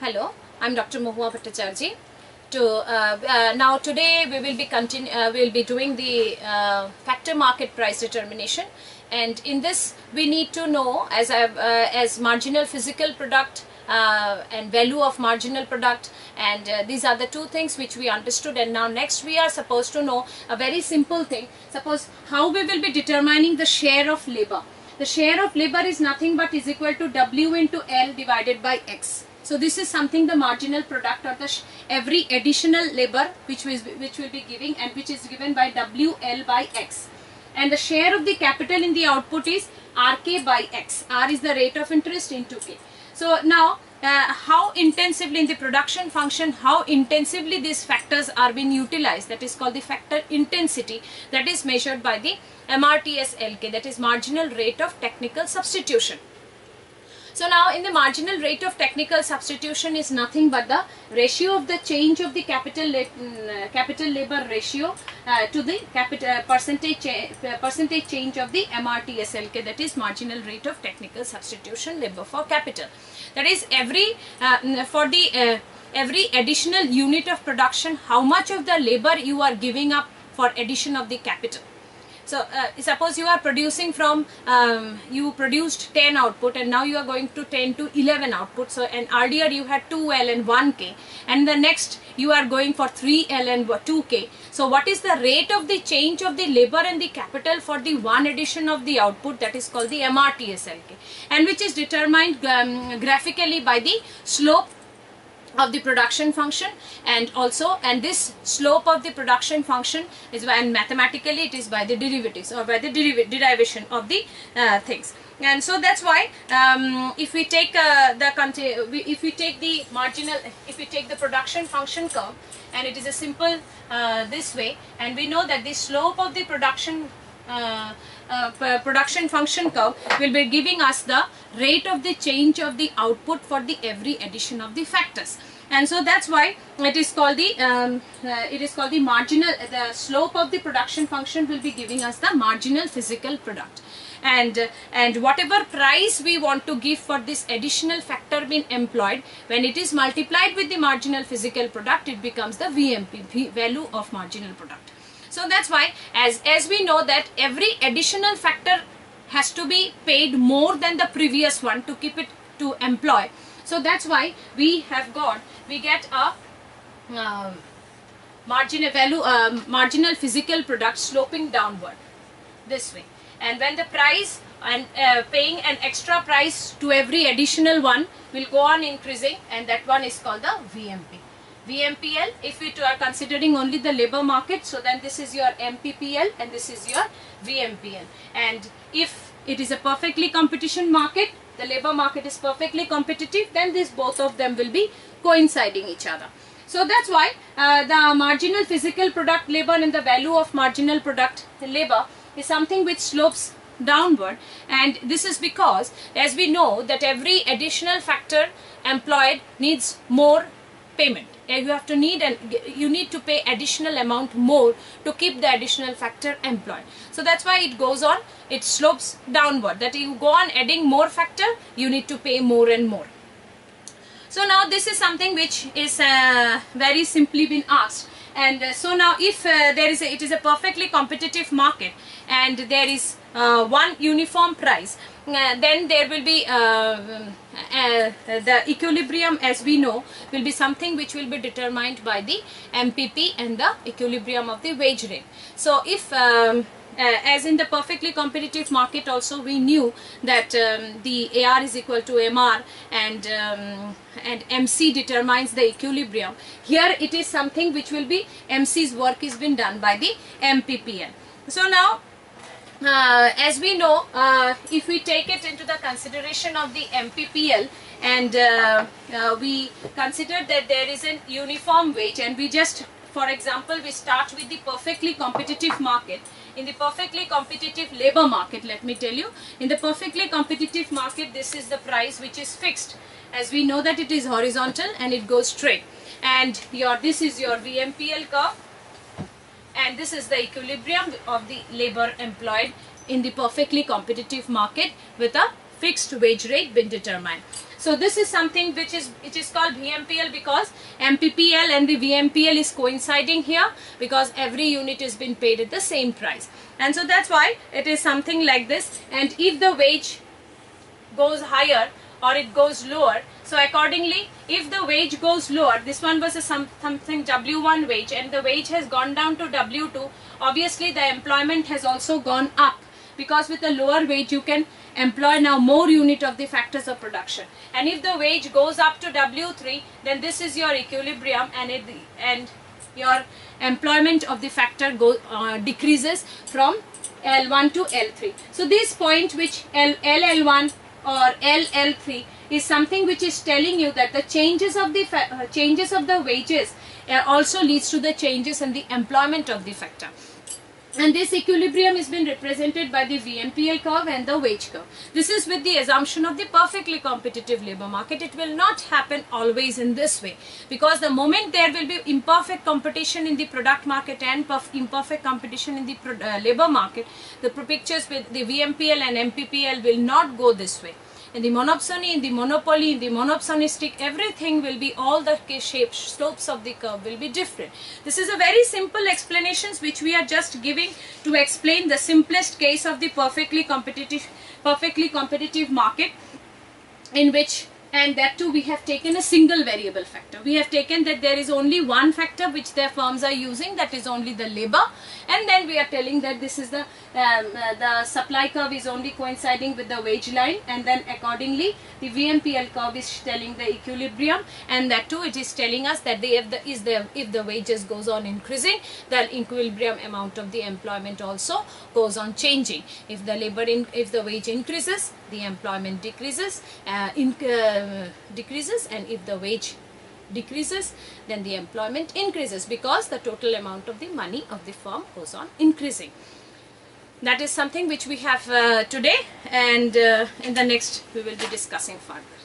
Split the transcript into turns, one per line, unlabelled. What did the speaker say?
Hello, I'm Dr. Mohua Bhattacharjee. Now today we will be doing the factor market price determination, and in this we need to know as marginal physical product and value of marginal product, and these are the two things which we understood. And now next we are supposed to know a very simple thing. Suppose how we will be determining the share of labor. The share of labor is nothing but is equal to W into L divided by X. So this is something the marginal product, or the every additional labor which will be giving, and which is given by WL by X. And the share of the capital in the output is RK by X. R is the rate of interest into K. So now how intensively in the production function, how intensively these factors are being utilized, that is called the factor intensity, that is measured by the MRTS LK, that is marginal rate of technical substitution. So now in the marginal rate of technical substitution is nothing but the ratio of the change of the capital labor ratio to the percentage change of the MRTSLK, that is marginal rate of technical substitution labor for capital. That is every additional unit of production, how much of the labor you are giving up for addition of the capital. So suppose you are producing from, you produced 10 output and now you are going to 10 to 11 output. So and earlier you had 2L and 1K, and the next you are going for 3L and 2K. So what is the rate of the change of the labor and the capital for the one addition of the output? That is called the MRTSLK, and which is determined graphically by the slope of the production function, and this slope of the production function is, and mathematically it is by the derivatives, or by the derivation of the things. And so that's why if we take the production function curve, and it is a simple this way, and we know that the slope of the production function curve will be giving us the rate of the change of the output for the every addition of the factors. And so that's why it is called the marginal, the slope of the production function will be giving us the marginal physical product. And whatever price we want to give for this additional factor being employed, when it is multiplied with the marginal physical product, it becomes the VMP, value of marginal product. So that's why as we know that every additional factor has to be paid more than the previous one to keep it to employ. So that's why we get a marginal physical product sloping downward this way. And when the price and paying an extra price to every additional one will go on increasing, and that one is called the VMP. VMPL, if we are considering only the labor market, so then this is your MPPL and this is your VMPL. And if it is a perfectly competition market, the labor market is perfectly competitive, then both of them will be coinciding each other. So that's why the marginal physical product labor and the value of marginal product labor is something which slopes downward. And this is because, as we know, that every additional factor employed needs more payment. You need to pay additional amount more to keep the additional factor employed. So that's why it goes on, it slopes downward, that you go on adding more factor, you need to pay more and more. So now this is something which is very simply been asked. And so now if it is a perfectly competitive market and there is one uniform price, then there will be the equilibrium, as we know, will be something which will be determined by the MPP and the equilibrium of the wage rate. So if as in the perfectly competitive market also we knew that the AR is equal to MR, and MC determines the equilibrium. Here it is something which will be MC's work is been done by the MPPL. So now as we know, if we take it into the consideration of the MPPL, and we consider that there is an uniform wage, and we just, for example, we start with the perfectly competitive market. In the perfectly competitive labor market, let me tell you, in the perfectly competitive market, this is the price which is fixed, as we know that it is horizontal and it goes straight. And this is your VMPL curve, and this is the equilibrium of the labor employed in the perfectly competitive market with a fixed wage rate been determined. So this is something which is called VMPL, because MPPL and the VMPL is coinciding here, because every unit is being paid at the same price. And so that's why it is something like this. And if the wage goes higher or it goes lower, so accordingly, if the wage goes lower, this one was a something W1 wage and the wage has gone down to W2, obviously the employment has also gone up, because with a lower wage you can employ now more unit of the factors of production. And if the wage goes up to W3, then this is your equilibrium, and your employment of the factor decreases from L1 to L3. So this point, which LL1 or LL3, is something which is telling you that the changes of the wages also leads to the changes in the employment of the factor. And this equilibrium has been represented by the VMPL curve and the wage curve. This is with the assumption of the perfectly competitive labor market. It will not happen always in this way, because the moment there will be imperfect competition in the product market and imperfect competition in the labor market, the pictures with the VMPL and MPPL will not go this way. In the monopsony, in the monopoly, in the monopsonistic, everything will be, all the shape slopes of the curve will be different. This is a very simple explanations which we are just giving to explain the simplest case of the perfectly competitive market, in which, and that too we have taken a single variable factor. We have taken that there is only one factor which their firms are using, that is only the labor, and then we are telling that this is the supply curve is only coinciding with the wage line, and then accordingly the VMPL curve is telling the equilibrium, and that too it is telling us that if the wages goes on increasing, the equilibrium amount of the employment also goes on changing. If the wage increases, the employment decreases, and if the wage decreases, then the employment increases, because the total amount of the money of the firm goes on increasing. That is something which we have today, and in the next we will be discussing further.